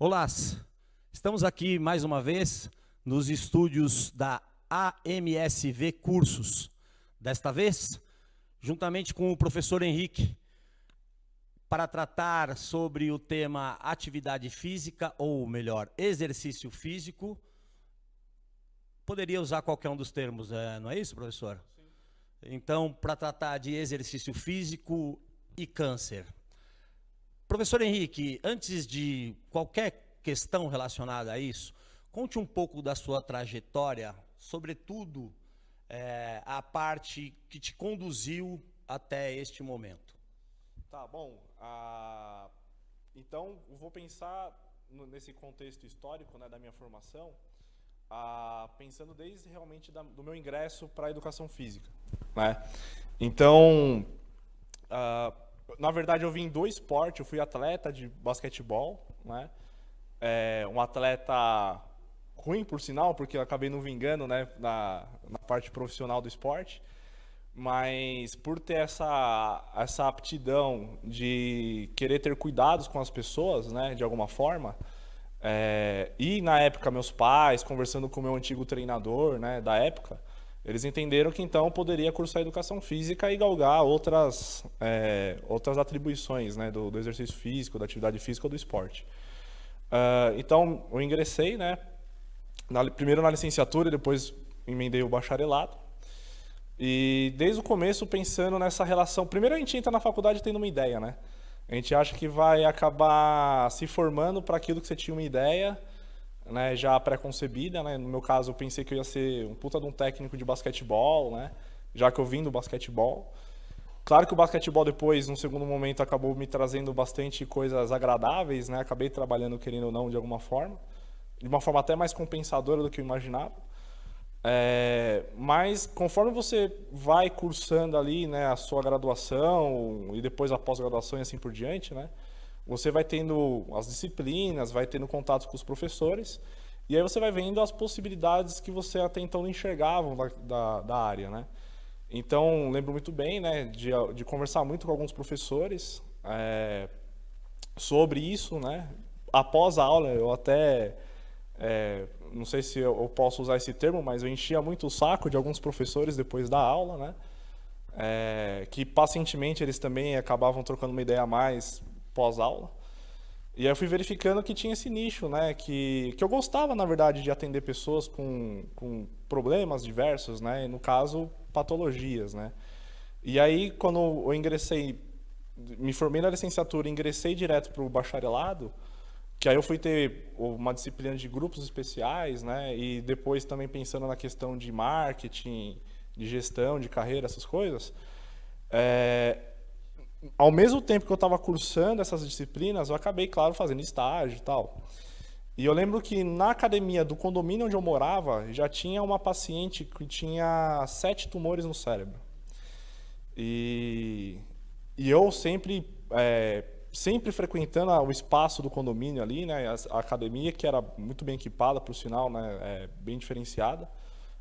Olá, estamos aqui mais uma vez nos estúdios da AMSV Cursos. Desta vez, juntamente com o professor Henrique, para tratar sobre o tema atividade física, ou melhor, exercício físico. Poderia usar qualquer um dos termos, não é isso, professor? Sim. Então, para tratar de exercício físico e câncer. Professor Henrique, antes de qualquer questão relacionada a isso, conte um pouco da sua trajetória, sobretudo a parte que te conduziu até este momento. Tá bom. Então, eu vou pensar nesse contexto histórico, né, da minha formação, pensando desde realmente do meu ingresso para a educação física, né? Então, na verdade, eu vim do esporte, eu fui atleta de basquetebol, né? Um atleta ruim, por sinal, porque eu acabei não vingando, né, na parte profissional do esporte, mas por ter essa aptidão de querer ter cuidados com as pessoas, né, de alguma forma, e na época meus pais, conversando com o meu antigo treinador, né, da época, eles entenderam que então eu poderia cursar educação física e galgar outras atribuições, né, do exercício físico, da atividade física ou do esporte. Então eu ingressei, né, primeiro na licenciatura e depois emendei o bacharelado. E desde o começo pensando nessa relação, primeiro a gente entra na faculdade tendo uma ideia, né? A gente acha que vai acabar se formando para aquilo que você tinha uma ideia, né, já pré-concebida, né? No meu caso, eu pensei que eu ia ser um puta de um técnico de basquetebol, né? Já que eu vim do basquetebol. Claro que o basquetebol depois, num segundo momento, acabou me trazendo bastante coisas agradáveis, né? Acabei trabalhando, querendo ou não, de alguma forma. De uma forma até mais compensadora do que eu imaginava. Mas conforme você vai cursando ali, né, a sua graduação e depois a pós-graduação e assim por diante, né, você vai tendo as disciplinas, vai tendo contato com os professores e aí você vai vendo as possibilidades que você até então não enxergava da área, né. Então, lembro muito bem, né, de conversar muito com alguns professores sobre isso, né. Após a aula, eu até... não sei se eu posso usar esse termo, mas eu enchia muito o saco de alguns professores depois da aula, né? Que pacientemente eles também acabavam trocando uma ideia a mais pós-aula. E aí eu fui verificando que tinha esse nicho, né? Que eu gostava, na verdade, de atender pessoas com problemas diversos, né? E no caso, patologias, né? E aí, quando eu ingressei, me formei na licenciatura e ingressei direto para o bacharelado, que aí eu fui ter uma disciplina de grupos especiais, né? E depois também pensando na questão de marketing, de gestão, de carreira, essas coisas. Ao mesmo tempo que eu estava cursando essas disciplinas, eu acabei, claro, fazendo estágio e tal. E eu lembro que na academia do condomínio onde eu morava, já tinha uma paciente que tinha 7 tumores no cérebro. E eu sempre frequentando o espaço do condomínio ali, né, a academia, que era muito bem equipada, por sinal, né, bem diferenciada.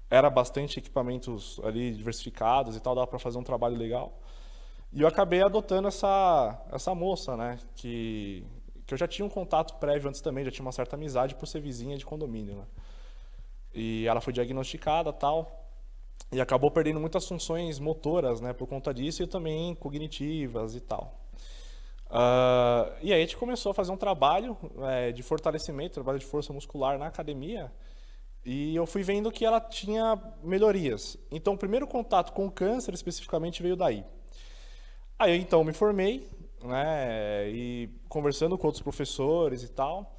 Era bastante equipamentos ali diversificados e tal, dava para fazer um trabalho legal. E eu acabei adotando essa moça, né, que eu já tinha um contato prévio antes também, já tinha uma certa amizade por ser vizinha de condomínio, né. E ela foi diagnosticada, tal, e acabou perdendo muitas funções motoras, né, por conta disso, e também cognitivas e tal. E aí a gente começou a fazer um trabalho de fortalecimento, trabalho de força muscular na academia, e eu fui vendo que ela tinha melhorias. Então o primeiro contato com o câncer especificamente veio daí. Aí então me formei, né, e conversando com outros professores e tal,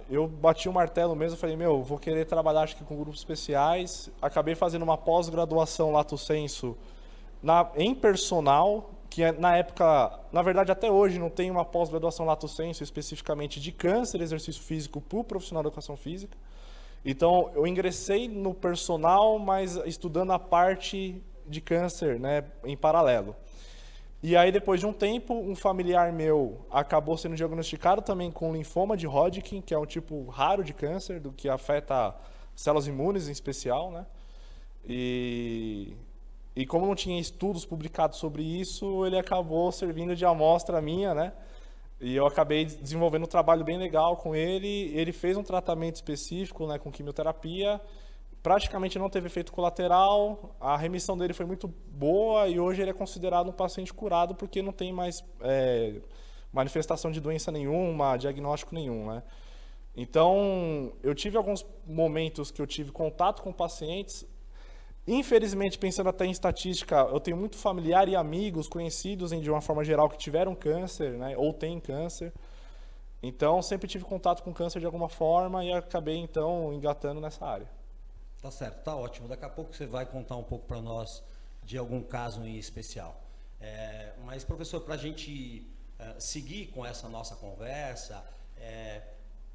eu bati o martelo mesmo, falei, vou querer trabalhar acho que com grupos especiais. Acabei fazendo uma pós-graduação lato sensu em personal, que na época, na verdade até hoje não tem uma pós-graduação lato sensu especificamente de câncer e exercício físico para o profissional de educação física. Então eu ingressei no personal, mas estudando a parte de câncer, né, em paralelo. E aí depois de um tempo, um familiar meu acabou sendo diagnosticado também com linfoma de Hodgkin, que é um tipo raro de câncer, do que afeta células imunes em especial, né? E como não tinha estudos publicados sobre isso, ele acabou servindo de amostra minha, né? E eu acabei desenvolvendo um trabalho bem legal com ele. Ele fez um tratamento específico, né, com quimioterapia. Praticamente não teve efeito colateral. A remissão dele foi muito boa e hoje ele é considerado um paciente curado porque não tem mais manifestação de doença nenhuma, diagnóstico nenhum, né? Então, eu tive alguns momentos que eu tive contato com pacientes. Infelizmente, pensando até em estatística, eu tenho muito familiar e amigos, conhecidos, de uma forma geral, que tiveram câncer, né, ou têm câncer. Então, sempre tive contato com câncer de alguma forma e acabei, então, engatando nessa área. Tá certo, tá ótimo. Daqui a pouco você vai contar um pouco para nós de algum caso em especial. Mas, professor, para a gente seguir com essa nossa conversa,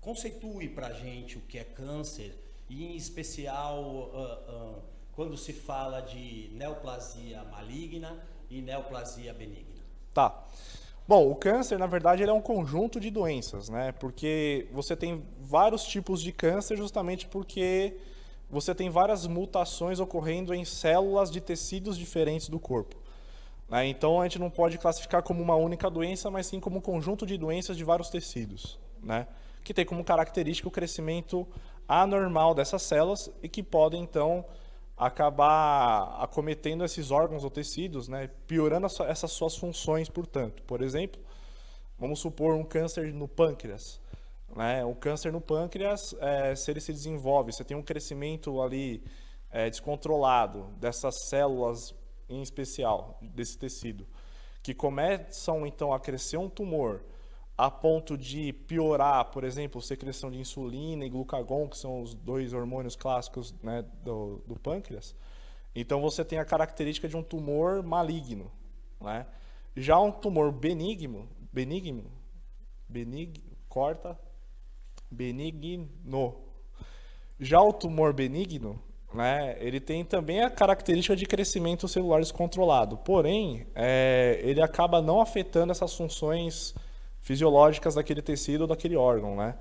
conceitue para a gente o que é câncer e, em especial, quando se fala de neoplasia maligna e neoplasia benigna. Tá. Bom, o câncer, na verdade, ele é um conjunto de doenças, né? Porque você tem vários tipos de câncer justamente porque você tem várias mutações ocorrendo em células de tecidos diferentes do corpo. Né? Então, a gente não pode classificar como uma única doença, mas sim como um conjunto de doenças de vários tecidos, né? Que tem como característica o crescimento anormal dessas células e que podem, então, acabar acometendo esses órgãos ou tecidos, né? Piorando essas suas funções, portanto. Por exemplo, vamos supor um câncer no pâncreas. Né? O câncer no pâncreas, se ele se desenvolve, você tem um crescimento ali descontrolado dessas células em especial, desse tecido, que começam então a crescer um tumor a ponto de piorar, por exemplo, secreção de insulina e glucagon, que são os dois hormônios clássicos, né, do pâncreas. Então você tem a característica de um tumor maligno. Né? Já um tumor benigno, Já o tumor benigno, né, ele tem também a característica de crescimento celular descontrolado. Porém, ele acaba não afetando essas funções fisiológicas daquele tecido ou daquele órgão, né?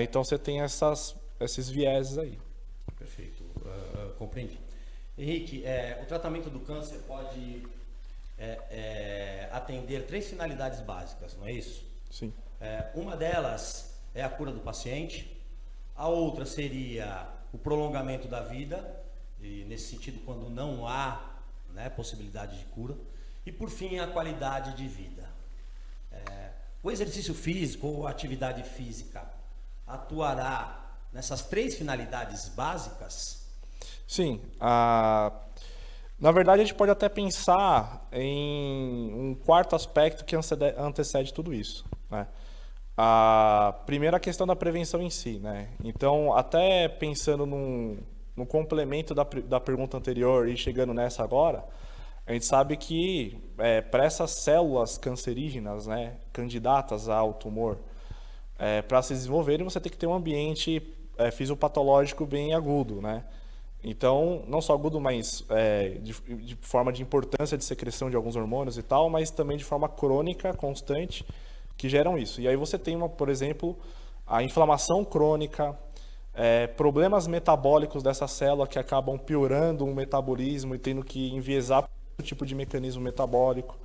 Então você tem esses vieses aí. Perfeito, compreendi. Henrique, o tratamento do câncer pode atender 3 finalidades básicas, não é isso? Sim. Uma delas é a cura do paciente, a outra seria o prolongamento da vida, e nesse sentido quando não há, né, possibilidade de cura, e por fim a qualidade de vida. O exercício físico ou a atividade física atuará nessas 3 finalidades básicas? Sim. Na verdade, a gente pode até pensar em um quarto aspecto que antecede tudo isso. Né? A primeira questão da prevenção em si. Né? Então, até pensando no complemento da pergunta anterior e chegando nessa agora, a gente sabe que para essas células cancerígenas, né, candidatas ao tumor, para se desenvolverem, você tem que ter um ambiente fisiopatológico bem agudo. Né? Então, não só agudo, mas de forma de importância de secreção de alguns hormônios e tal, mas também de forma crônica, constante, que geram isso. E aí você tem, por exemplo, a inflamação crônica, problemas metabólicos dessa célula que acabam piorando o metabolismo e tendo que enviesar tipo de mecanismo metabólico.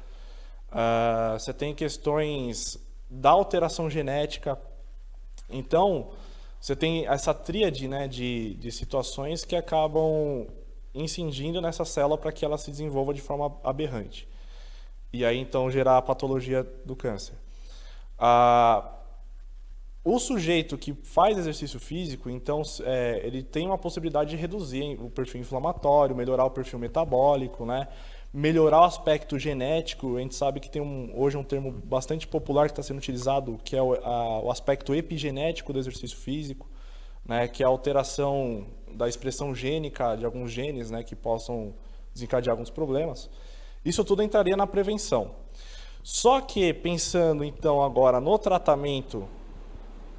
Você tem questões da alteração genética. Então, você tem essa tríade, né, de situações que acabam incidindo nessa célula para que ela se desenvolva de forma aberrante. E aí, então, gerar a patologia do câncer. O sujeito que faz exercício físico, então, ele tem uma possibilidade de reduzir o perfil inflamatório, melhorar o perfil metabólico, né? Melhorar o aspecto genético. A gente sabe que tem hoje um termo bastante popular que está sendo utilizado, que é o aspecto epigenético do exercício físico, né, que é a alteração da expressão gênica de alguns genes, né, que possam desencadear alguns problemas. Isso tudo entraria na prevenção. Só que, pensando então agora no tratamento,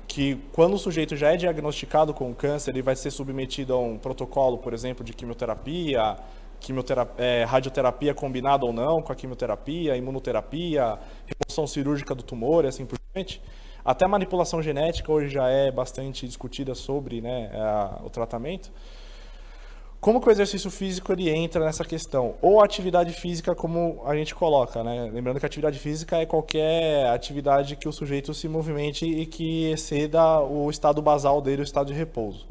que quando o sujeito já é diagnosticado com câncer, ele vai ser submetido a um protocolo, por exemplo, de quimioterapia, radioterapia combinada ou não com a quimioterapia, imunoterapia, remoção cirúrgica do tumor e assim por diante. Até a manipulação genética hoje já é bastante discutida sobre, né, o tratamento. como que o exercício físico ele entra nessa questão? Ou a atividade física, como a gente coloca, né? Lembrando que a atividade física é qualquer atividade que o sujeito se movimente e que exceda o estado basal dele, o estado de repouso.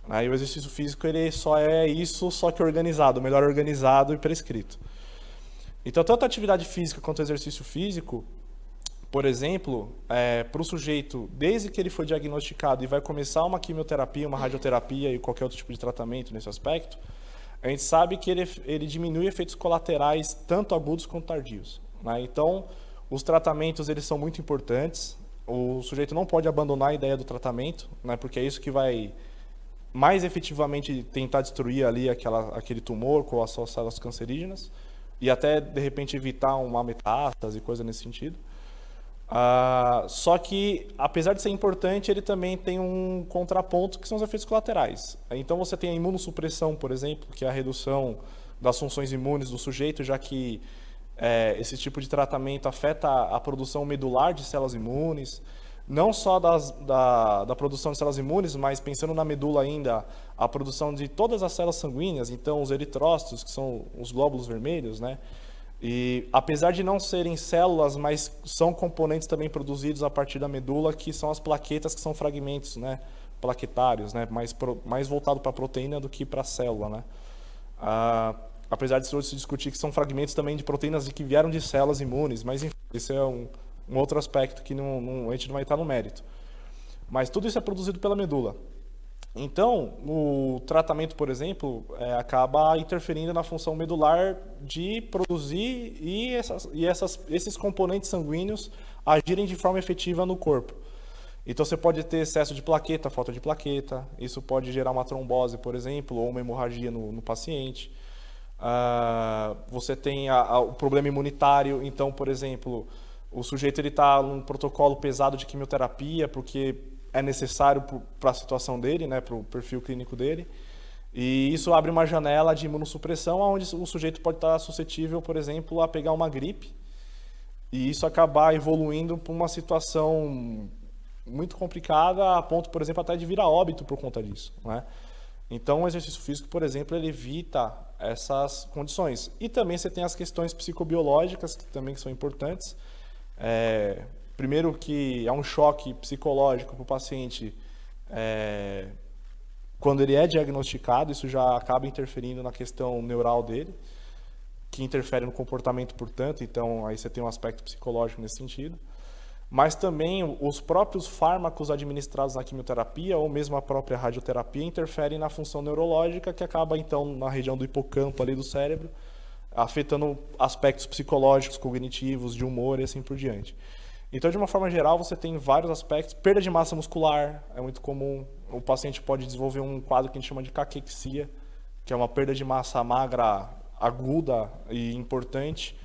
Aí o exercício físico ele só é isso, só que organizado, melhor organizado e prescrito. Então, tanto a atividade física quanto o exercício físico, por exemplo, para o sujeito, desde que ele foi diagnosticado e vai começar uma quimioterapia, uma radioterapia e qualquer outro tipo de tratamento nesse aspecto, a gente sabe que ele diminui efeitos colaterais tanto agudos quanto tardios, né? Então, os tratamentos eles são muito importantes. O sujeito não pode abandonar a ideia do tratamento, né? Porque é isso que vai mais efetivamente tentar destruir ali aquele tumor com as suas células cancerígenas e até, de repente, evitar uma metástase e coisa nesse sentido. Só que, apesar de ser importante, ele também tem um contraponto que são os efeitos colaterais. Então você tem a imunossupressão, por exemplo, que é a redução das funções imunes do sujeito, já que esse tipo de tratamento afeta a produção medular de células imunes, não só da produção de células imunes, mas pensando na medula ainda, a produção de todas as células sanguíneas, então os eritrócitos, que são os glóbulos vermelhos, né? E apesar de não serem células, mas são componentes também produzidos a partir da medula, que são as plaquetas, que são fragmentos, né, plaquetários, né, mais voltado para a proteína do que para a célula, né. Apesar de se discutir que são fragmentos também de proteínas que vieram de células imunes, mas enfim, esse é um outro aspecto que a gente não vai entrar no mérito. Mas tudo isso é produzido pela medula. Então, o tratamento, por exemplo, acaba interferindo na função medular de produzir esses componentes sanguíneos agirem de forma efetiva no corpo. Então, você pode ter excesso de plaqueta, falta de plaqueta, isso pode gerar uma trombose, por exemplo, ou uma hemorragia no paciente. Você tem o problema imunitário, então, por exemplo, o sujeito está num protocolo pesado de quimioterapia, porque é necessário para a situação dele, né, para o perfil clínico dele. E isso abre uma janela de imunossupressão, onde o sujeito pode estar suscetível, por exemplo, a pegar uma gripe. E isso acabar evoluindo para uma situação muito complicada, a ponto, por exemplo, até de vir a óbito por conta disso, né? Então, o exercício físico, por exemplo, ele evita essas condições. E também você tem as questões psicobiológicas, que também são importantes. Primeiro que é um choque psicológico para o paciente quando ele é diagnosticado, isso já acaba interferindo na questão neural dele, que interfere no comportamento, portanto, então aí você tem um aspecto psicológico nesse sentido. Mas também os próprios fármacos administrados na quimioterapia ou mesmo a própria radioterapia interferem na função neurológica, que acaba então na região do hipocampo ali do cérebro, afetando aspectos psicológicos, cognitivos, de humor e assim por diante. Então, de uma forma geral, você tem vários aspectos. Perda de massa muscular é muito comum. O paciente pode desenvolver um quadro que a gente chama de caquexia, que é uma perda de massa magra aguda e importante.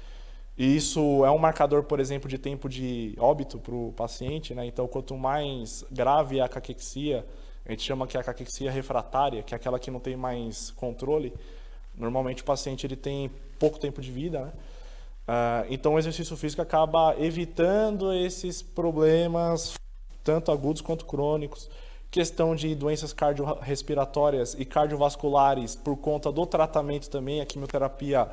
E isso é um marcador, por exemplo, de tempo de óbito para o paciente, né? Então, quanto mais grave é a caquexia, a gente chama que é a caquexia refratária, que é aquela que não tem mais controle. Normalmente, o paciente ele tem pouco tempo de vida, né? Então, o exercício físico acaba evitando esses problemas, tanto agudos quanto crônicos. Questão de doenças cardiorrespiratórias e cardiovasculares, por conta do tratamento também, a quimioterapia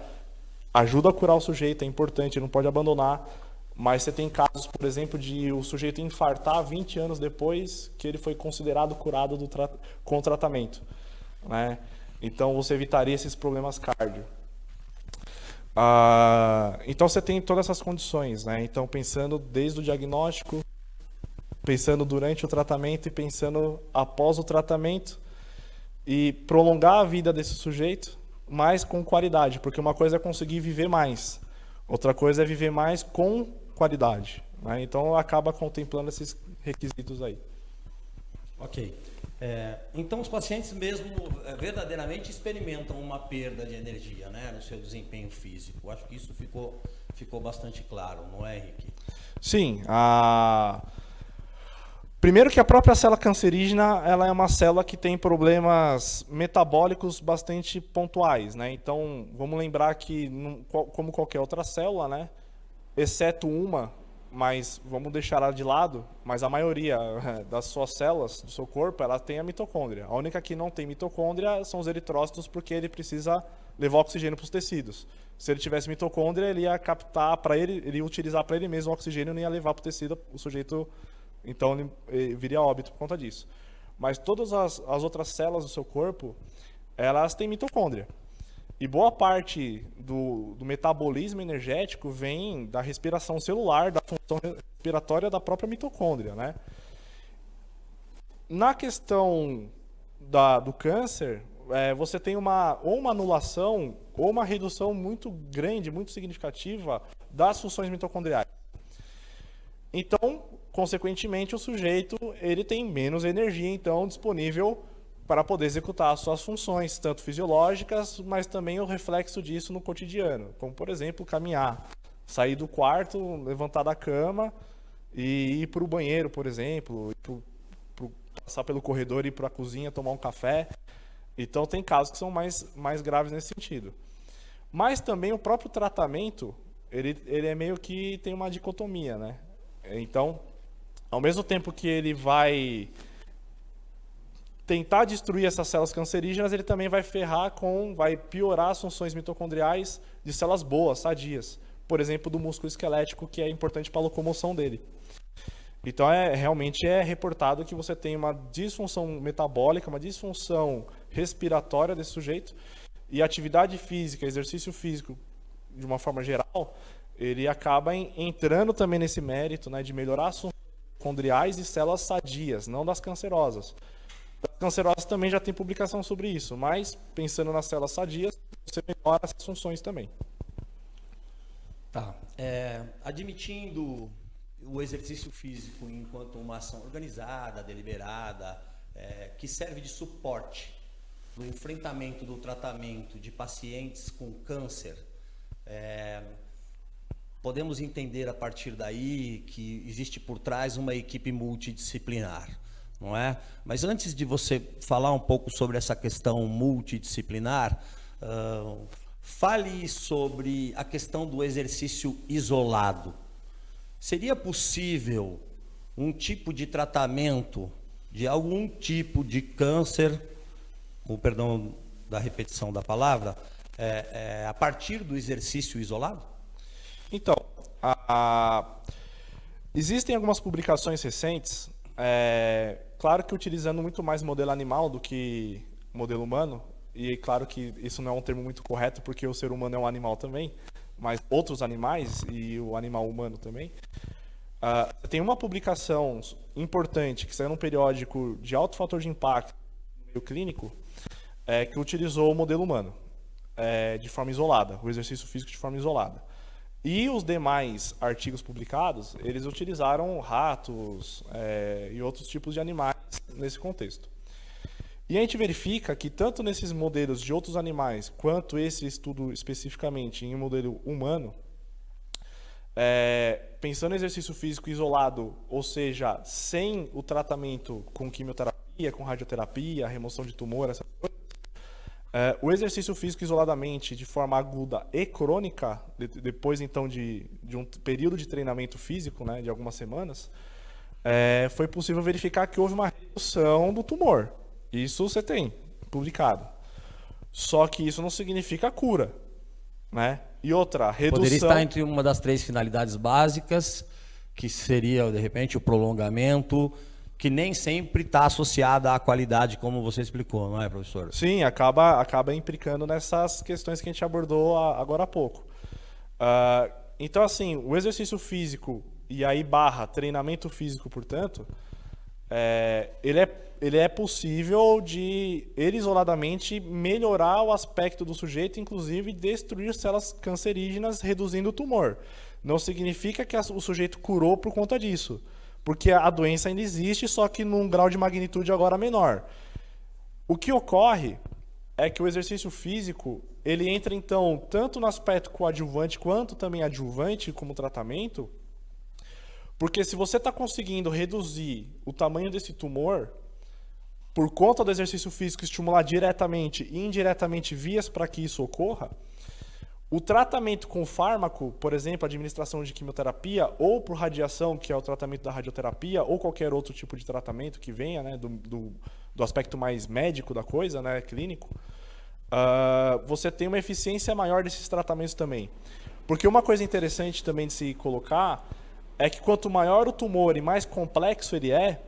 ajuda a curar o sujeito, é importante, não pode abandonar. Mas você tem casos, por exemplo, de o sujeito infartar 20 anos depois que ele foi considerado curado com o tratamento, né? Então, você evitaria esses problemas cardio. Então você tem todas essas condições, né? Então pensando desde o diagnóstico, pensando durante o tratamento e pensando após o tratamento e prolongar a vida desse sujeito, mas com qualidade, porque uma coisa é conseguir viver mais, outra coisa é viver mais com qualidade, né? Então acaba contemplando esses requisitos aí. Ok. Então, os pacientes mesmo verdadeiramente experimentam uma perda de energia, né, no seu desempenho físico. Acho que isso ficou bastante claro, não é, Henrique? Sim. Primeiro que a própria célula cancerígena ela é uma célula que tem problemas metabólicos bastante pontuais, né? Então, vamos lembrar que, como qualquer outra célula, né, exceto uma, mas vamos deixar ela de lado, mas a maioria das suas células do seu corpo, ela tem a mitocôndria. A única que não tem mitocôndria são os eritrócitos, porque ele precisa levar oxigênio para os tecidos. Se ele tivesse mitocôndria, ele ia captar para ele ia utilizar para ele mesmo o oxigênio e não ia levar para o tecido, o sujeito, então ele viria a óbito por conta disso. Mas todas as outras células do seu corpo, elas têm mitocôndria. E boa parte do metabolismo energético vem da respiração celular, da função respiratória da própria mitocôndria, né? Na questão do câncer, você tem ou uma anulação ou uma redução muito grande, muito significativa das funções mitocondriais. Então, consequentemente, o sujeito ele tem menos energia então disponível para poder executar as suas funções, tanto fisiológicas, mas também o reflexo disso no cotidiano, como, por exemplo, caminhar, sair do quarto, levantar da cama e ir para o banheiro, por exemplo, passar pelo corredor, ir para a cozinha, tomar um café. Então, tem casos que são mais graves nesse sentido. Mas também o próprio tratamento, ele é meio que tem uma dicotomia, né? Então, ao mesmo tempo que ele vai tentar destruir essas células cancerígenas, ele também vai vai piorar as funções mitocondriais de células boas, sadias. Por exemplo, do músculo esquelético, que é importante para a locomoção dele. Então, realmente é reportado que você tem uma disfunção metabólica, uma disfunção respiratória desse sujeito, e atividade física, exercício físico, de uma forma geral, ele acaba entrando também nesse mérito, né, de melhorar as funções mitocondriais de células sadias, não das cancerosas. As cancerosas também já tem publicação sobre isso, mas pensando nas células sadias, você melhora essas funções também. Tá. Admitindo o exercício físico enquanto uma ação organizada, deliberada, que serve de suporte no enfrentamento do tratamento de pacientes com câncer, podemos entender a partir daí que existe por trás uma equipe multidisciplinar, não é? Mas antes de você falar um pouco sobre essa questão multidisciplinar, fale sobre a questão do exercício isolado. Seria possível um tipo de tratamento de algum tipo de câncer, com perdão da repetição da palavra, a partir do exercício isolado? Então, existem algumas publicações recentes, claro que utilizando muito mais modelo animal do que modelo humano, e claro que isso não é um termo muito correto, porque o ser humano é um animal também, mas outros animais e o animal humano também. Tem uma publicação importante que saiu num periódico de alto fator de impacto no meio clínico, que utilizou o modelo humano de forma isolada, o exercício físico de forma isolada. E os demais artigos publicados, eles utilizaram ratos e outros tipos de animais nesse contexto. E a gente verifica que tanto nesses modelos de outros animais, quanto esse estudo especificamente em um modelo humano, pensando em exercício físico isolado, ou seja, sem o tratamento com quimioterapia, com radioterapia, remoção de tumor, essas coisas, o exercício físico isoladamente, de forma aguda e crônica, depois então de um período de treinamento físico, né, de algumas semanas, foi possível verificar que houve uma redução do tumor. Isso você tem publicado. Só que isso não significa cura, né? E outra, redução... Poderia estar entre uma das 3 finalidades básicas, que seria, de repente, o prolongamento, que nem sempre está associada à qualidade, como você explicou, não é, professor? Sim, acaba implicando nessas questões que a gente abordou agora há pouco. Então, assim, o exercício físico, e aí treinamento físico, portanto, ele é possível de, ele isoladamente, melhorar o aspecto do sujeito, inclusive destruir células cancerígenas, reduzindo o tumor. Não significa que o sujeito curou por conta disso, porque a doença ainda existe, só que num grau de magnitude agora menor. O que ocorre é que o exercício físico, ele entra, então, tanto no aspecto coadjuvante quanto também adjuvante como tratamento, porque se você está conseguindo reduzir o tamanho desse tumor, por conta do exercício físico estimular diretamente e indiretamente vias para que isso ocorra, O tratamento com fármaco, por exemplo, a administração de quimioterapia, ou por radiação, que é o tratamento da radioterapia, ou qualquer outro tipo de tratamento que venha, né, do aspecto mais médico da coisa, né, clínico, você tem uma eficiência maior desses tratamentos também. Porque uma coisa interessante também de se colocar é que quanto maior o tumor e mais complexo ele é,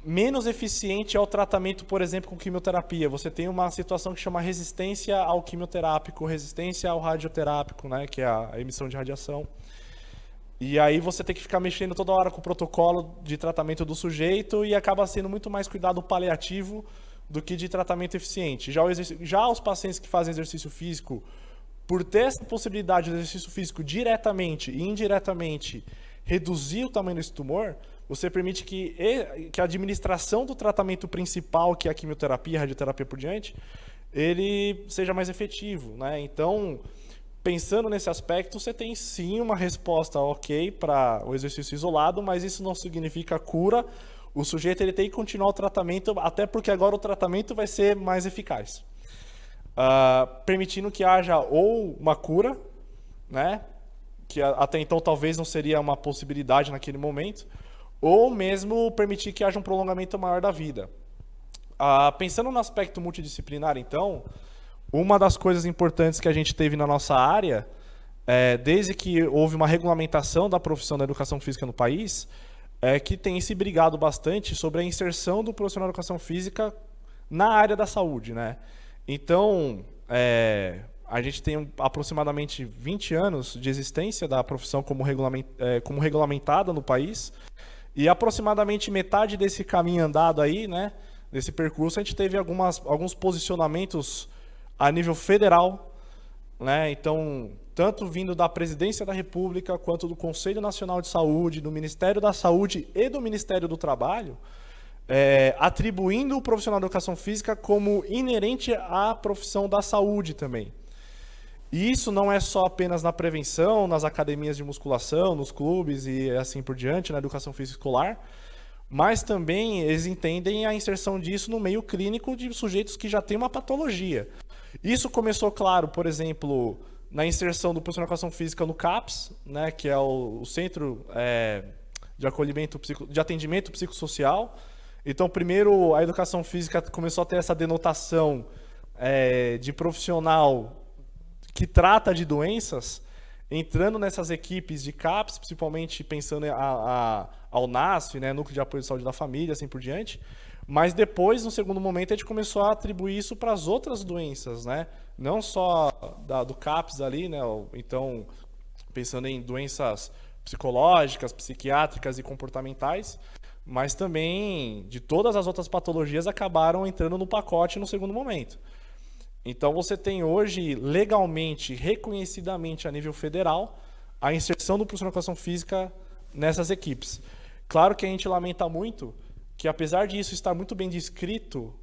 menos eficiente é o tratamento, por exemplo, com quimioterapia. Você tem uma situação que chama resistência ao quimioterápico, resistência ao radioterápico, né, que é a emissão de radiação. E aí você tem que ficar mexendo toda hora com o protocolo de tratamento do sujeito e acaba sendo muito mais cuidado paliativo do que de tratamento eficiente. Já os pacientes que fazem exercício físico, por ter essa possibilidade do exercício físico diretamente e indiretamente reduzir o tamanho desse tumor, você permite que a administração do tratamento principal, que é a quimioterapia, a radioterapia por diante, ele seja mais efetivo, né? Então, pensando nesse aspecto, você tem sim uma resposta ok para o exercício isolado, mas isso não significa cura. O sujeito ele tem que continuar o tratamento, até porque agora o tratamento vai ser mais eficaz. Permitindo que haja ou uma cura, né? Que até então talvez não seria uma possibilidade naquele momento, ou mesmo permitir que haja um prolongamento maior da vida. Pensando no aspecto multidisciplinar, então, uma das coisas importantes que a gente teve na nossa área, desde que houve uma regulamentação da profissão da educação física no país, é que tem se brigado bastante sobre a inserção do profissional de educação física na área da saúde, né? Então, a gente tem aproximadamente 20 anos de existência da profissão como regulamentada no país, e aproximadamente metade desse caminho andado aí, né, desse percurso, a gente teve alguns posicionamentos a nível federal, né? Então, tanto vindo da Presidência da República, quanto do Conselho Nacional de Saúde, do Ministério da Saúde e do Ministério do Trabalho, atribuindo o profissional de educação física como inerente à profissão da saúde também. E isso não é só apenas na prevenção, nas academias de musculação, nos clubes e assim por diante, na educação física escolar, mas também eles entendem a inserção disso no meio clínico de sujeitos que já têm uma patologia. Isso começou, claro, por exemplo, na inserção do profissional de educação física no CAPS, né, que é o Centro de Atendimento Psicossocial. Então, primeiro, a educação física começou a ter essa denotação de profissional que trata de doenças, entrando nessas equipes de CAPS, principalmente pensando ao NASF, né, Núcleo de Apoio de Saúde da Família, assim por diante. Mas depois, no segundo momento, a gente começou a atribuir isso para as outras doenças, né? Não só do CAPS ali, né? Então, pensando em doenças psicológicas, psiquiátricas e comportamentais, mas também de todas as outras patologias acabaram entrando no pacote no segundo momento. Então, você tem hoje, legalmente, reconhecidamente a nível federal, a inserção do profissional de educação física nessas equipes. Claro que a gente lamenta muito que, apesar disso estar muito bem descrito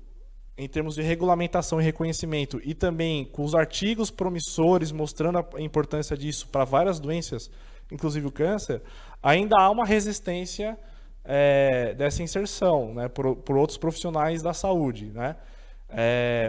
em termos de regulamentação e reconhecimento, e também com os artigos promissores mostrando a importância disso para várias doenças, inclusive o câncer, ainda há uma resistência dessa inserção, né, por outros profissionais da saúde, né?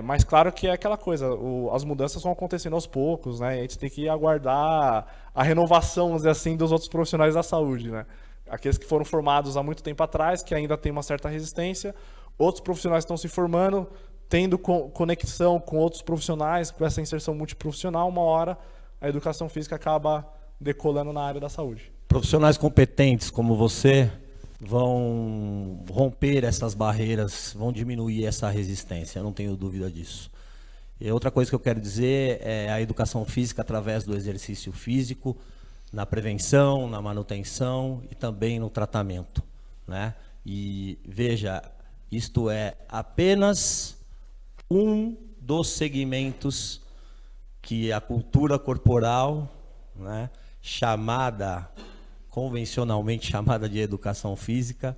Mas claro que é aquela coisa, as mudanças vão acontecendo aos poucos, né? A gente tem que aguardar a renovação, vamos dizer assim, dos outros profissionais da saúde, né? Aqueles que foram formados há muito tempo atrás, que ainda têm uma certa resistência, outros profissionais estão se formando, tendo conexão com outros profissionais, com essa inserção multiprofissional, uma hora a educação física acaba decolando na área da saúde. Profissionais competentes como você vão romper essas barreiras, vão diminuir essa resistência, eu não tenho dúvida disso. E outra coisa que eu quero dizer é a educação física através do exercício físico, na prevenção, na manutenção e também no tratamento, né? E veja, isto é apenas um dos segmentos que a cultura corporal, né, convencionalmente chamada de educação física,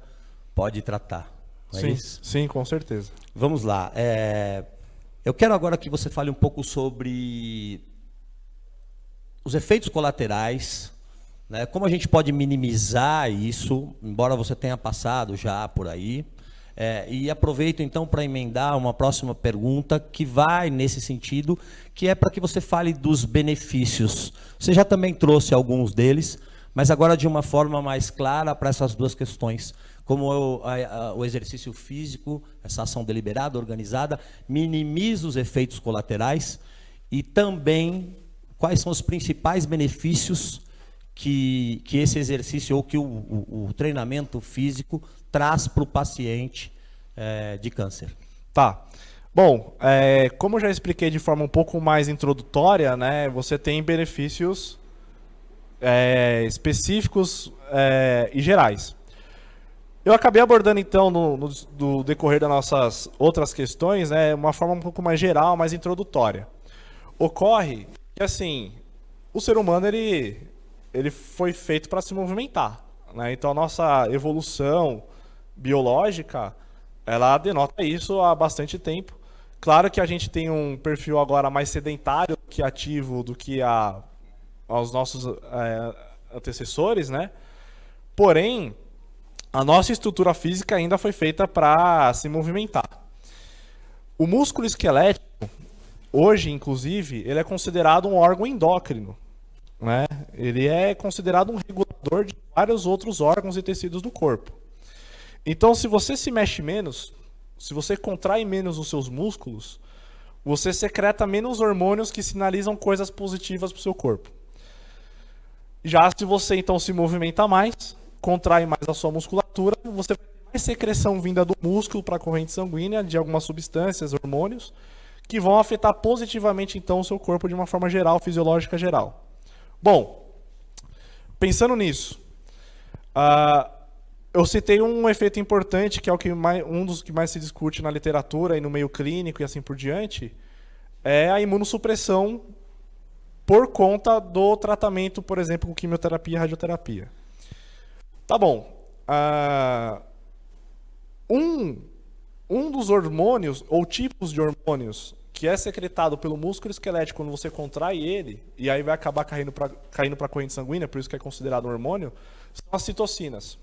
pode tratar. Não é sim, isso? Sim, com certeza. Vamos lá. Eu quero agora que você fale um pouco sobre os efeitos colaterais, né? Como a gente pode minimizar isso, embora você tenha passado já por aí. E aproveito então para emendar uma próxima pergunta que vai nesse sentido, que é para que você fale dos benefícios. Você já também trouxe alguns deles, mas agora de uma forma mais clara para essas duas questões, como o exercício físico, essa ação deliberada, organizada, minimiza os efeitos colaterais e também quais são os principais benefícios que esse exercício ou que o treinamento físico traz para o paciente de câncer. Tá. Bom, como eu já expliquei de forma um pouco mais introdutória, né, você tem benefícios específicos e gerais. Eu acabei abordando, então, no decorrer das nossas outras questões, né, uma forma um pouco mais geral, mais introdutória. Ocorre que, assim, o ser humano ele foi feito para se movimentar, né? Então, a nossa evolução biológica, ela denota isso há bastante tempo. Claro que a gente tem um perfil agora mais sedentário que ativo do que aos nossos antecessores, né? Porém, a nossa estrutura física ainda foi feita para se movimentar. O músculo esquelético, hoje, inclusive, ele é considerado um órgão endócrino, né? Ele é considerado um regulador de vários outros órgãos e tecidos do corpo. Então, se você se mexe menos, se você contrai menos os seus músculos, você secreta menos hormônios que sinalizam coisas positivas para o seu corpo. Já se você, então, se movimenta mais, contrai mais a sua musculatura, você vai ter mais secreção vinda do músculo para a corrente sanguínea de algumas substâncias, hormônios, que vão afetar positivamente, então, o seu corpo de uma forma geral, fisiológica geral. Bom, pensando nisso, eu citei um efeito importante, que é um dos que mais se discute na literatura e no meio clínico e assim por diante, é a imunossupressão por conta do tratamento, por exemplo, com quimioterapia e radioterapia. Tá bom. Um dos hormônios, ou tipos de hormônios, que é secretado pelo músculo esquelético quando você contrai ele, e aí vai acabar caindo para a corrente sanguínea, por isso que é considerado um hormônio, são as citocinas,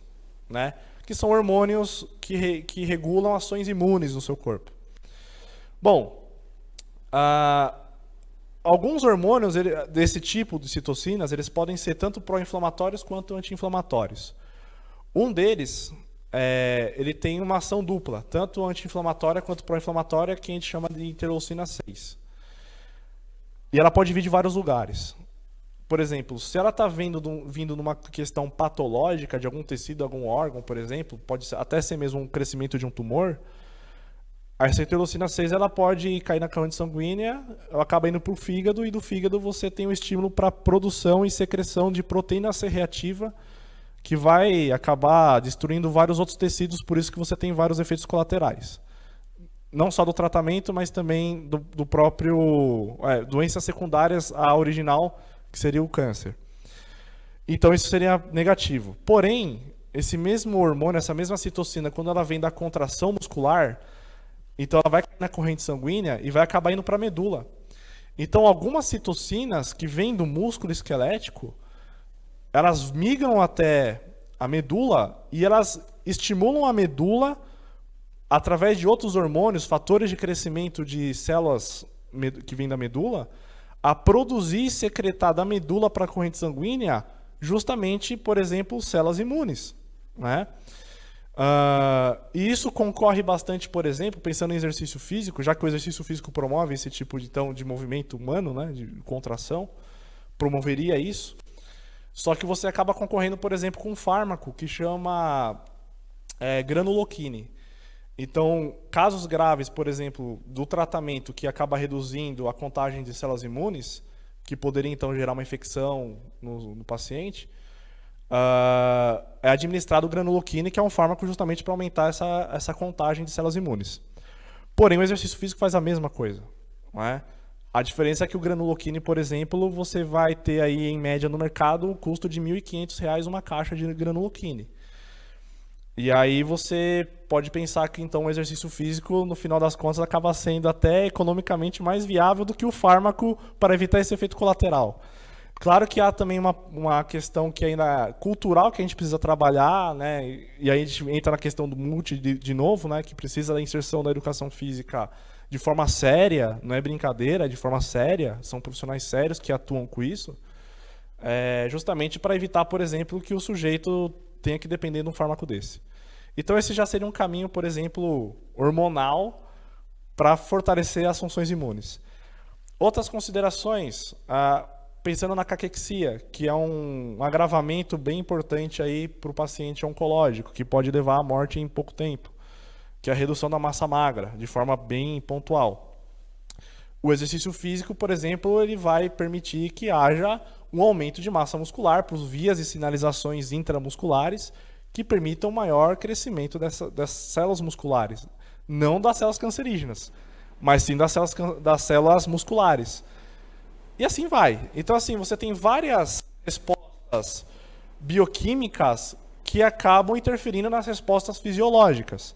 né? Que são hormônios que regulam ações imunes no seu corpo. Bom, alguns hormônios desse tipo de citocinas, eles podem ser tanto pró-inflamatórios quanto anti-inflamatórios. Um deles, ele tem uma ação dupla, tanto anti-inflamatória quanto pró-inflamatória, que a gente chama de interleucina 6. E ela pode vir de vários lugares. Por exemplo, se ela está vindo de uma questão patológica de algum tecido, algum órgão, por exemplo, pode até ser mesmo um crescimento de um tumor, essa interleucina 6 ela pode cair na corrente sanguínea, ela acaba indo para o fígado, e do fígado você tem um estímulo para produção e secreção de proteína C reativa, que vai acabar destruindo vários outros tecidos, por isso que você tem vários efeitos colaterais. Não só do tratamento, mas também do próprio doenças secundárias à original, que seria o câncer. Então isso seria negativo. Porém, esse mesmo hormônio, essa mesma citocina, quando ela vem da contração muscular, então ela vai cair na corrente sanguínea e vai acabar indo para a medula. Então algumas citocinas que vêm do músculo esquelético, elas migram até a medula e elas estimulam a medula através de outros hormônios, fatores de crescimento de células que vêm da medula, a produzir e secretar da medula para a corrente sanguínea justamente, por exemplo, células imunes, né? E isso concorre bastante, por exemplo, pensando em exercício físico, já que o exercício físico promove esse tipo de movimento humano, né, de contração, promoveria isso. Só que você acaba concorrendo, por exemplo, com um fármaco que chama granuloquine. Então, casos graves, por exemplo, do tratamento que acaba reduzindo a contagem de células imunes, que poderia então gerar uma infecção no paciente, é administrado o granuloquine, que é um fármaco justamente para aumentar essa contagem de células imunes. Porém, o exercício físico faz a mesma coisa, não é? A diferença é que o granuloquine, por exemplo, você vai ter aí em média no mercado o custo de R$ 1.500 uma caixa de granuloquine. E aí você pode pensar que então o exercício físico, no final das contas, acaba sendo até economicamente mais viável do que o fármaco para evitar esse efeito colateral. Claro que há também uma questão que ainda cultural que a gente precisa trabalhar, né? E aí a gente entra na questão do multi de novo, né? Que precisa da inserção da educação física de forma séria, não é brincadeira, é de forma séria, são profissionais sérios que atuam com isso, justamente para evitar, por exemplo, que o sujeito tenha que depender de um fármaco desse. Então esse já seria um caminho, por exemplo, hormonal para fortalecer as funções imunes. Outras considerações, pensando na caquexia, que é um agravamento bem importante aí para o paciente oncológico, que pode levar à morte em pouco tempo, que é a redução da massa magra, de forma bem pontual. O exercício físico, por exemplo, ele vai permitir que haja um aumento de massa muscular por vias e sinalizações intramusculares que permitam maior crescimento das células musculares. Não das células cancerígenas, mas sim das células musculares. E assim vai. Então, assim, você tem várias respostas bioquímicas que acabam interferindo nas respostas fisiológicas.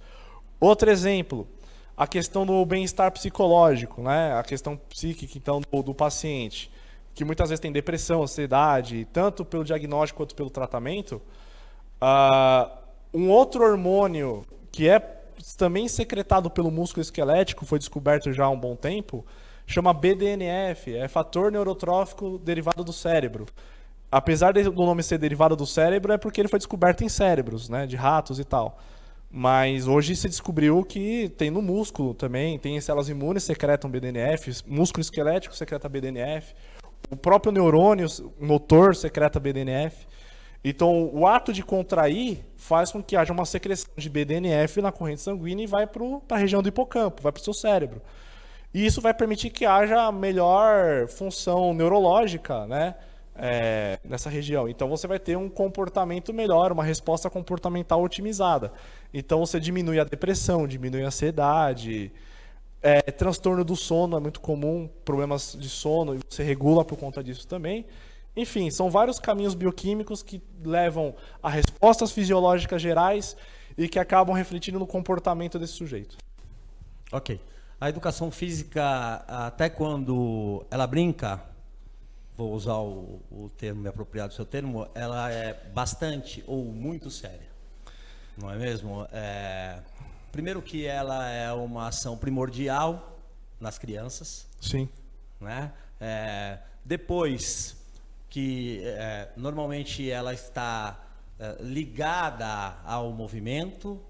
Outro exemplo, a questão do bem-estar psicológico, né? A questão psíquica, então, do paciente, que muitas vezes tem depressão, ansiedade, tanto pelo diagnóstico quanto pelo tratamento. Um outro hormônio que é também secretado pelo músculo esquelético, foi descoberto já há um bom tempo, chama BDNF, é fator neurotrófico derivado do cérebro. Apesar do nome ser derivado do cérebro, é porque ele foi descoberto em cérebros, né, de ratos e tal. Mas hoje se descobriu que tem no músculo também, tem células imunes que secretam BDNF, músculo esquelético secreta BDNF, o próprio neurônio motor secreta BDNF. Então, o ato de contrair faz com que haja uma secreção de BDNF na corrente sanguínea e vai para a região do hipocampo, vai para o seu cérebro. E isso vai permitir que haja melhor função neurológica, né, nessa região. Então, você vai ter um comportamento melhor, uma resposta comportamental otimizada. Então, você diminui a depressão, diminui a ansiedade, transtorno do sono é muito comum, problemas de sono, e você regula por conta disso também. Enfim, são vários caminhos bioquímicos que levam a respostas fisiológicas gerais e que acabam refletindo no comportamento desse sujeito. Ok. A educação física, até quando ela brinca, vou usar o termo me apropriado do seu termo, ela é bastante ou muito séria, não é mesmo? Primeiro que ela é uma ação primordial nas crianças. Sim. Né? Depois que normalmente ela está ligada ao movimento,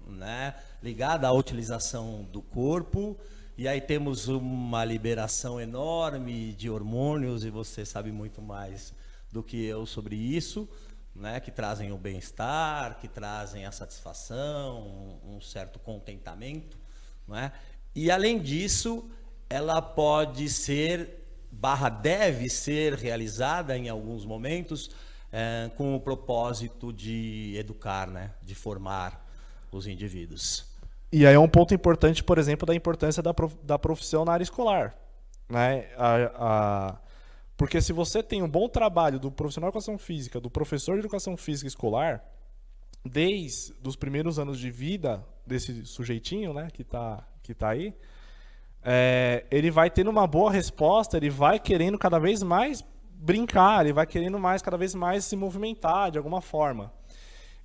né? Ligada à utilização do corpo, e aí temos uma liberação enorme de hormônios, e você sabe muito mais do que eu sobre isso, né? Que trazem o bem-estar, que trazem a satisfação, um certo contentamento, né? E além disso, ela pode ser deve ser realizada em alguns momentos com o propósito de educar, né? De formar os indivíduos. E aí é um ponto importante, por exemplo, da importância da profissão na área escolar, né? Porque se você tem um bom trabalho do profissional de educação física, do professor de educação física escolar, desde os primeiros anos de vida desse sujeitinho, né, que tá aí, ele vai tendo uma boa resposta, ele vai querendo cada vez mais brincar, ele vai querendo cada vez mais se movimentar de alguma forma.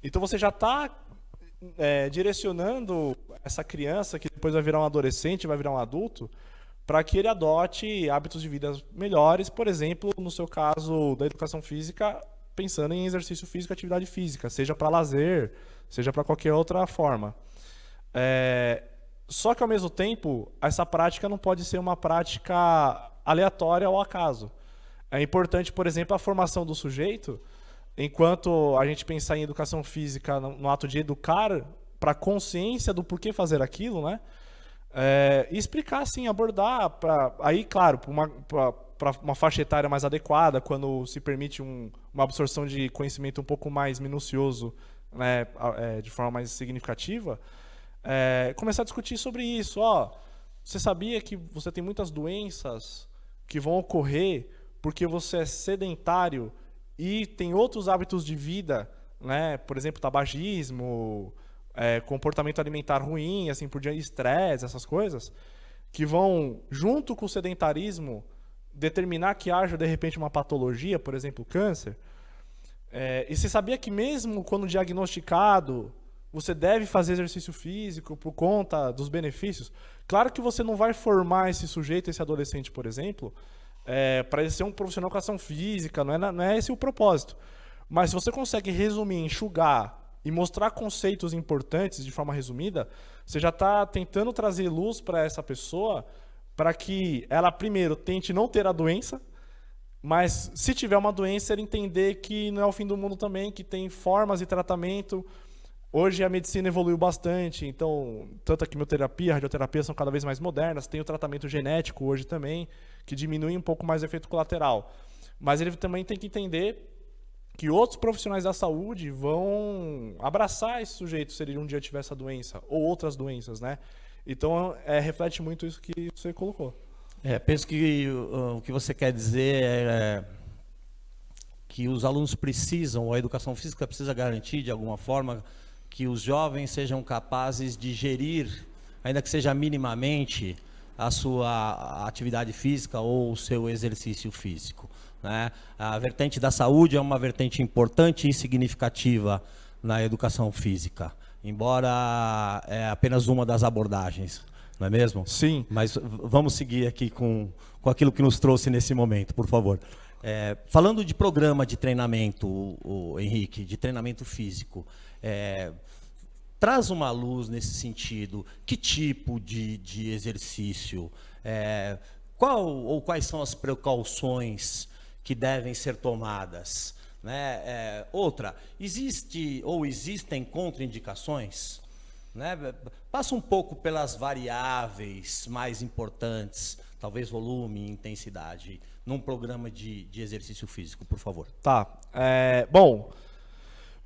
Então você já está direcionando essa criança, que depois vai virar um adolescente, vai virar um adulto, para que ele adote hábitos de vida melhores, por exemplo, no seu caso da educação física, pensando em exercício físico e atividade física, seja para lazer, seja para qualquer outra forma. Só que, ao mesmo tempo, essa prática não pode ser uma prática aleatória ao acaso. É importante, por exemplo, a formação do sujeito, enquanto a gente pensar em educação física no ato de educar para a consciência do porquê fazer aquilo, né? E explicar, assim, abordar, aí, claro, para uma faixa etária mais adequada, quando se permite uma absorção de conhecimento um pouco mais minucioso, né, de forma mais significativa, começar a discutir sobre isso. Você sabia que você tem muitas doenças que vão ocorrer porque você é sedentário e tem outros hábitos de vida, né? Por exemplo, tabagismo, comportamento alimentar ruim, assim por diante, estresse, essas coisas, que vão, junto com o sedentarismo, determinar que haja, de repente, uma patologia, por exemplo, câncer. E você sabia que mesmo quando diagnosticado, você deve fazer exercício físico por conta dos benefícios? Claro que você não vai formar esse sujeito, esse adolescente, por exemplo, para ele ser um profissional de educação física, não é esse o propósito. Mas se você consegue resumir, enxugar e mostrar conceitos importantes de forma resumida, você já está tentando trazer luz para essa pessoa, para que ela, primeiro, tente não ter a doença, mas se tiver uma doença, ela entender que não é o fim do mundo também, que tem formas de tratamento. Hoje a medicina evoluiu bastante, então tanto a quimioterapia, a radioterapia são cada vez mais modernas, tem o tratamento genético hoje também, que diminui um pouco mais o efeito colateral. Mas ele também tem que entender que outros profissionais da saúde vão abraçar esse sujeito se ele um dia tiver essa doença, ou outras doenças, né? Então, reflete muito isso que você colocou. Penso que o que você quer dizer é que os alunos precisam, ou a educação física precisa garantir, de alguma forma, que os jovens sejam capazes de gerir, ainda que seja minimamente, a sua atividade física ou o seu exercício físico, né? A vertente da saúde é uma vertente importante e significativa na educação física, embora é apenas uma das abordagens, não é mesmo? Sim. Mas vamos seguir aqui com aquilo que nos trouxe nesse momento, por favor. Falando de programa de treinamento, o Henrique, de treinamento físico, traz uma luz nesse sentido. Que tipo de exercício? Quais são as precauções que devem ser tomadas, né? Outra, existem contraindicações, né? Passa um pouco pelas variáveis mais importantes, talvez volume, intensidade, num programa de exercício físico, por favor. Tá. Bom,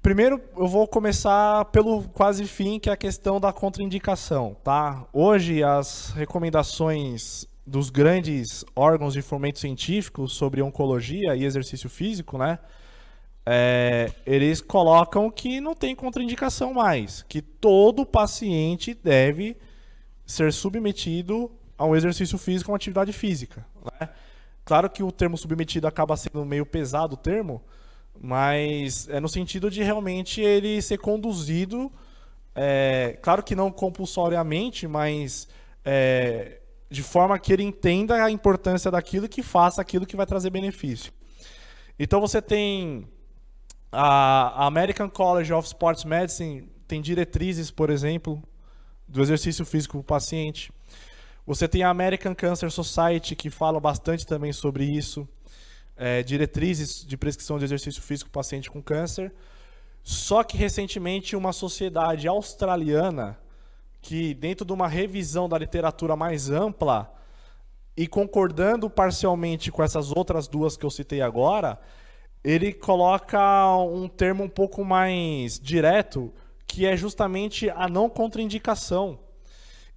primeiro eu vou começar pelo quase fim, que é a questão da contraindicação, tá? Hoje as recomendações dos grandes órgãos de fomento científico sobre oncologia e exercício físico, né? Eles colocam que não tem contraindicação mais, que todo paciente deve ser submetido a um exercício físico, a uma atividade física, né? Claro que o termo submetido acaba sendo meio pesado o termo, mas é no sentido de realmente ele ser conduzido, claro que não compulsoriamente, mas de forma que ele entenda a importância daquilo e que faça aquilo que vai trazer benefício. Então você tem a American College of Sports Medicine, tem diretrizes, por exemplo, do exercício físico para o paciente. Você tem a American Cancer Society, que fala bastante também sobre isso, diretrizes de prescrição de exercício físico para o paciente com câncer. Só que recentemente uma sociedade australiana, que dentro de uma revisão da literatura mais ampla e concordando parcialmente com essas outras duas que eu citei agora, ele coloca um termo um pouco mais direto, que é justamente a não contraindicação.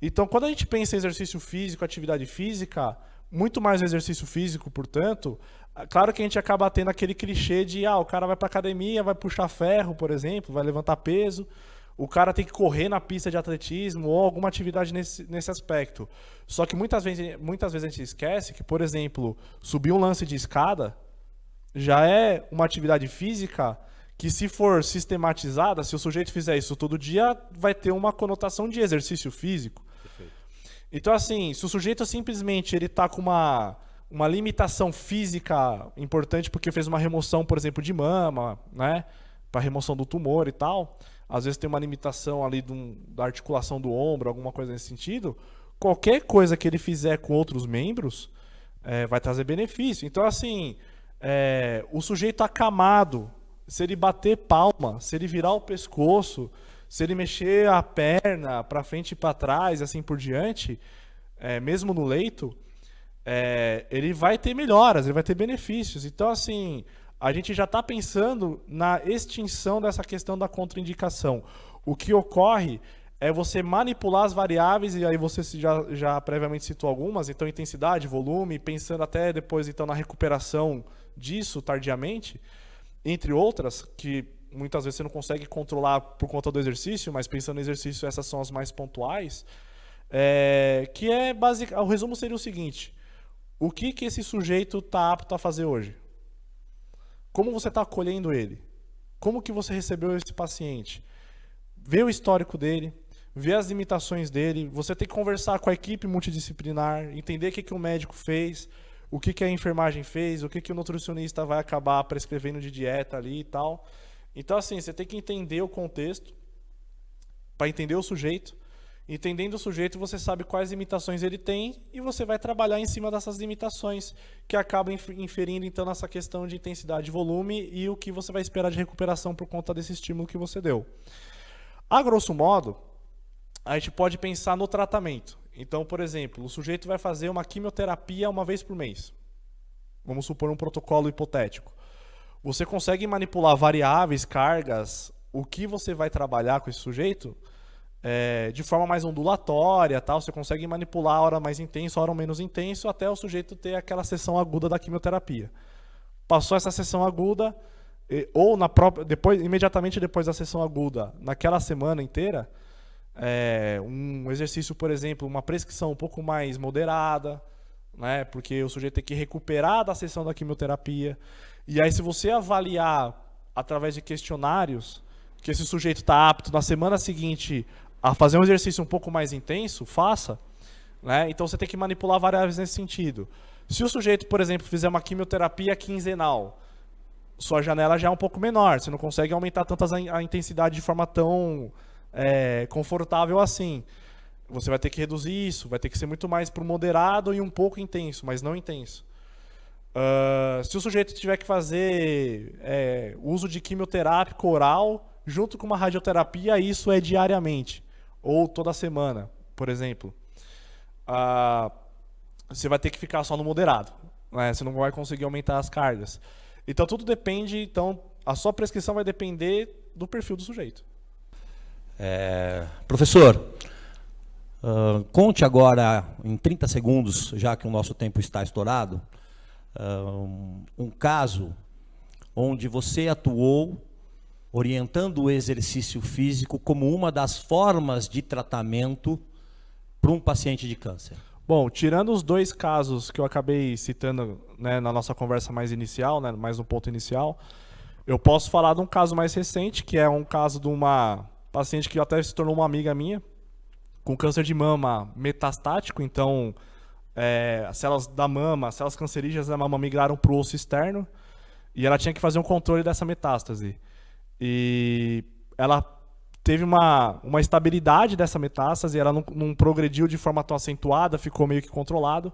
Então, quando a gente pensa em exercício físico, atividade física, muito mais no exercício físico, portanto, claro que a gente acaba tendo aquele clichê de o cara vai para academia, vai puxar ferro, por exemplo, vai levantar peso, o cara tem que correr na pista de atletismo ou alguma atividade nesse aspecto. Só que muitas vezes a gente esquece que, por exemplo, subir um lance de escada já é uma atividade física que, se for sistematizada, se o sujeito fizer isso todo dia, vai ter uma conotação de exercício físico. Perfeito. Então, assim, se o sujeito simplesmente ele está com uma limitação física importante porque fez uma remoção, por exemplo, de mama, né, para remoção do tumor e tal, às vezes tem uma limitação ali da articulação do ombro, alguma coisa nesse sentido, qualquer coisa que ele fizer com outros membros vai trazer benefício. Então, assim, o sujeito acamado, se ele bater palma, se ele virar o pescoço, se ele mexer a perna para frente e para trás, assim por diante, mesmo no leito, ele vai ter melhoras, ele vai ter benefícios. Então, assim, a gente já está pensando na extinção dessa questão da contraindicação. O que ocorre é você manipular as variáveis, e aí você já previamente citou algumas, então intensidade, volume, pensando até depois então na recuperação disso tardiamente, entre outras, que muitas vezes você não consegue controlar por conta do exercício, mas pensando no exercício, essas são as mais pontuais, que é básico. O resumo seria o seguinte: o que esse sujeito está apto a fazer hoje? Como você está acolhendo ele? Como que você recebeu esse paciente? Vê o histórico dele, vê as limitações dele, você tem que conversar com a equipe multidisciplinar, entender o que o médico fez, o que a enfermagem fez, o que o nutricionista vai acabar prescrevendo de dieta ali e tal. Então, assim, você tem que entender o contexto para entender o sujeito. Entendendo o sujeito, você sabe quais limitações ele tem e você vai trabalhar em cima dessas limitações, que acabam inferindo, então, nessa questão de intensidade e volume e o que você vai esperar de recuperação por conta desse estímulo que você deu. A grosso modo, a gente pode pensar no tratamento. Então, por exemplo, o sujeito vai fazer uma quimioterapia uma vez por mês. Vamos supor um protocolo hipotético. Você consegue manipular variáveis, cargas, o que você vai trabalhar com esse sujeito de forma mais ondulatória, tal. Você consegue manipular a hora mais intensa, a hora menos intensa, até o sujeito ter aquela sessão aguda da quimioterapia. Passou essa sessão aguda, ou imediatamente depois da sessão aguda, naquela semana inteira, um exercício, por exemplo, uma prescrição um pouco mais moderada, né, porque o sujeito tem que recuperar da sessão da quimioterapia. E aí, se você avaliar através de questionários que esse sujeito está apto na semana seguinte a fazer um exercício um pouco mais intenso, faça. Né? Então você tem que manipular variáveis nesse sentido. Se o sujeito, por exemplo, fizer uma quimioterapia quinzenal, sua janela já é um pouco menor, você não consegue aumentar tanto a intensidade de forma tão confortável assim. Você vai ter que reduzir isso, vai ter que ser muito mais para o moderado e um pouco intenso, mas não intenso. Se o sujeito tiver que fazer uso de quimioterápico oral junto com uma radioterapia, isso é diariamente ou toda semana, por exemplo. Você vai ter que ficar só no moderado, né? Você não vai conseguir aumentar as cargas. Então tudo depende, então a sua prescrição vai depender do perfil do sujeito. Professor, conte agora em 30 segundos, já que o nosso tempo está estourado, um caso onde você atuou orientando o exercício físico como uma das formas de tratamento para um paciente de câncer. Bom, tirando os dois casos que eu acabei citando, né, na nossa conversa mais inicial, né, mais no ponto inicial, eu posso falar de um caso mais recente, que é um caso de uma paciente que até se tornou uma amiga minha, com câncer de mama metastático. Então, as células da mama, as células cancerígenas da mama migraram para o osso externo e ela tinha que fazer um controle dessa metástase. E ela teve uma estabilidade dessa metástase, ela não progrediu de forma tão acentuada, ficou meio que controlado.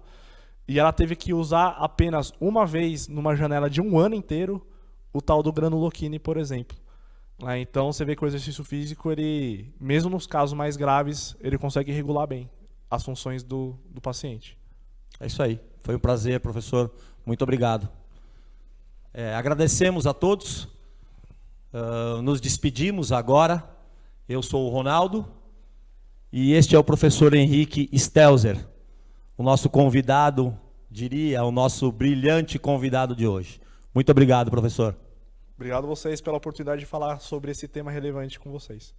E ela teve que usar apenas uma vez, numa janela de um ano inteiro, o tal do granuloquine, por exemplo. Então você vê que o exercício físico, ele, mesmo nos casos mais graves, ele consegue regular bem as funções do paciente. É isso aí. Foi um prazer, professor. Muito obrigado. Agradecemos a todos. Nos despedimos agora. Eu sou o Ronaldo e este é o professor Henrique Stelzer, o nosso convidado, o nosso brilhante convidado de hoje. Muito obrigado, professor. Obrigado a vocês pela oportunidade de falar sobre esse tema relevante com vocês.